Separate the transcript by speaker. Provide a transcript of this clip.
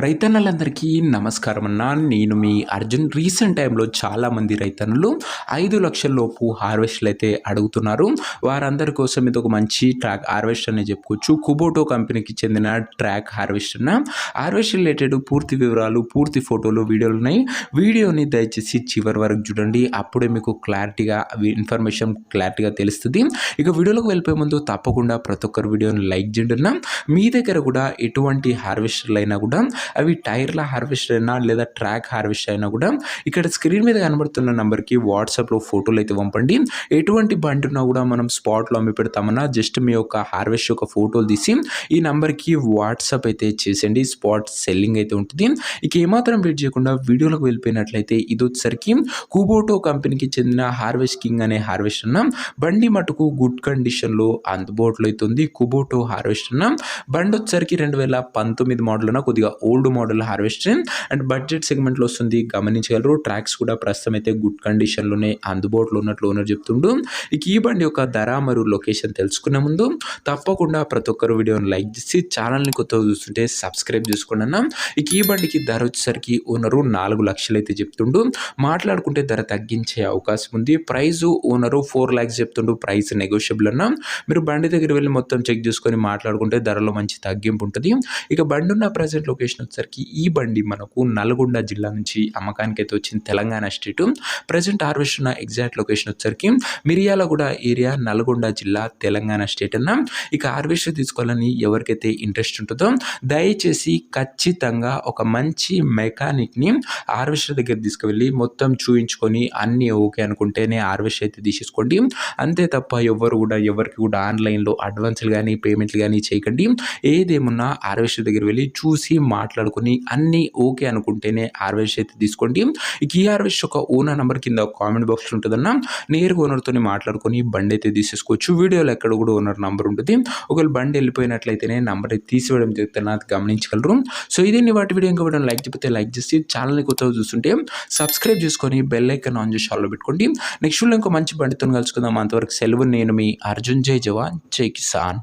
Speaker 1: రైతన్నలందరికీ నమస్కారం అన్న. నేను మీ అర్జున్. రీసెంట్ టైంలో చాలామంది రైతన్నలు 5,00,000 లోపు హార్వెస్ట్లు అయితే అడుగుతున్నారు. వారందరి కోసం ఇది ఒక మంచి ట్రాక్ హార్వెస్టర్ అని చెప్పుకోవచ్చు. కుబోటో కంపెనీకి చెందిన ట్రాక్ హార్వెస్టర్ అన్న. హార్వెస్ట్ రిలేటెడ్ పూర్తి వివరాలు, పూర్తి ఫోటోలు, వీడియోలు ఉన్నాయి. వీడియోని దయచేసి చివరి వరకు చూడండి. అప్పుడే మీకు క్లారిటీగా ఇన్ఫర్మేషన్ క్లారిటీగా తెలుస్తుంది. ఇక వీడియోలోకి వెళ్ళిపోయే ముందు తప్పకుండా ప్రతి ఒక్కరు వీడియోని లైక్ చేయండి అన్న. మీ దగ్గర కూడా ఎటువంటి హార్వెస్టర్లు అయినా కూడా అవి టైర్ల హార్వెస్టర్ అయినా లేదా ట్రాక్ హార్వెస్టర్ అయినా కూడా ఇక్కడ స్క్రీన్ మీద కనబడుతున్న నెంబర్కి వాట్సాప్లో ఫోటోలు అయితే పంపండి. ఎటువంటి బండి ఉన్నా కూడా మనం స్పాట్లో అమ్మి పెడతామన్నా జస్ట్ మీ యొక్క హార్వెస్ట్ యొక్క ఫోటోలు తీసి ఈ నెంబర్కి వాట్సాప్ అయితే చేసేయండి. స్పాట్ సెల్లింగ్ అయితే ఉంటుంది. ఇక ఏమాత్రం వెయిట్ చేయకుండా వీడియోలోకి వెళ్ళిపోయినట్లయితే ఇది వచ్చేసరికి కుబోటో కంపెనీకి చెందిన హార్వెస్ట్ కింగ్ అనే హార్వెస్టర్ అన్న. బండి మటుకు గుడ్ కండిషన్లో అందుబాటులో అయితే ఉంది. కుబోటో హార్వెస్టర్ అన్న. బండి వచ్చేసరికి 2019 మోడల్ అన్న, కొద్దిగా old model harvester and budget సెగ్మెంట్లో వస్తుంది, గమనించగలరు. ట్రాక్స్ కూడా ప్రస్తుతం అయితే గుడ్ కండిషన్లోనే అందుబాటులో ఉన్నట్లు ఓనర్ చెప్తుండు. ఇక ఈ బండి యొక్క ధర మరియు లొకేషన్ తెలుసుకునే ముందు తప్పకుండా ప్రతి ఒక్కరు వీడియోని లైక్ చేసి ఛానల్ని కొత్తగా చూస్తుంటే సబ్స్క్రైబ్ చేసుకోండి అన్న. ఇక ఈ బండికి ధర వచ్చేసరికి ఓనరు 4,00,000 అయితే చెప్తుండు. మాట్లాడుకుంటే ధర తగ్గించే అవకాశం ఉంది. ప్రైజు ఓనరు 4 lakhs చెప్తుండు. ప్రైస్ నెగోషియబుల్ అన్న. మీరు బండి దగ్గర వెళ్ళి మొత్తం చెక్ చేసుకొని మాట్లాడుకుంటే ధరలో మంచి తగ్గింపు ఉంటుంది. ఇక బండి ఉన్న ప్రజెంట్ లొకేషన్ వచ్చేసరికి ఈ బండి మనకు నల్గొండ జిల్లా నుంచి అమ్మకానికి అయితే వచ్చింది, తెలంగాణ స్టేట్. ప్రజెంట్ హార్వెస్ట్ ఉన్న ఎగ్జాక్ట్ లొకేషన్ వచ్చేసరికి మిర్యాలగూడ ఏరియా, నల్గొండ జిల్లా, తెలంగాణ స్టేట్ అన్న. ఇక హార్వెస్ట్ తీసుకోవాలని ఎవరికైతే ఇంట్రెస్ట్ ఉంటుందో దయచేసి ఖచ్చితంగా ఒక మంచి మెకానిక్ని హార్వెస్టర్ దగ్గర తీసుకువెళ్ళి మొత్తం చూయించుకొని అన్నీ ఓకే అనుకుంటేనే హార్వెస్ట్ అయితే తీసేసుకోండి. అంతే తప్ప ఎవరికి కూడా ఆన్లైన్లో అడ్వాన్స్లు కానీ పేమెంట్లు కానీ చేయకండి. ఏదేమున్నా హార్వెస్టర్ దగ్గర వెళ్ళి చూసి మాట్లాడుకొని అన్నీ ఓకే అనుకుంటేనే హార్వెస్ట్ అయితే తీసుకోండి. ఇక ఈ హార్వెస్ట్ ఒక ఓనర్ నెంబర్ కింద కామెంట్ బాక్స్లో ఉంటుందన్న. నేరుగా ఓనర్తో మాట్లాడుకొని బండి అయితే తీసేసుకోవచ్చు. వీడియోలో ఎక్కడ కూడా ఓనర్ నెంబర్ ఉంటుంది. ఒకవేళ బండి వెళ్ళిపోయినట్లయితేనే నెంబర్ అయితే తీసివేయడం జరుగుతుంది, అది గమనించగలరు. సో ఇదే వాటి వీడియో ఇంకా వీడియో లైక్ చెప్తే లైక్ చేసి ఛానల్ని కొత్తగా చూస్తుంటే సబ్స్క్రైబ్ చేసుకొని బెల్ ఐకాన్ ఆన్ చేసి ఆల్లో పెట్టుకోండి. నెక్స్ట్ ఇంకో మంచి బండితో కలుసుకుందాం. అంతవరకు సెలవు. నేను మీ అర్జున్. జై జవాన్, జై కిసాన్.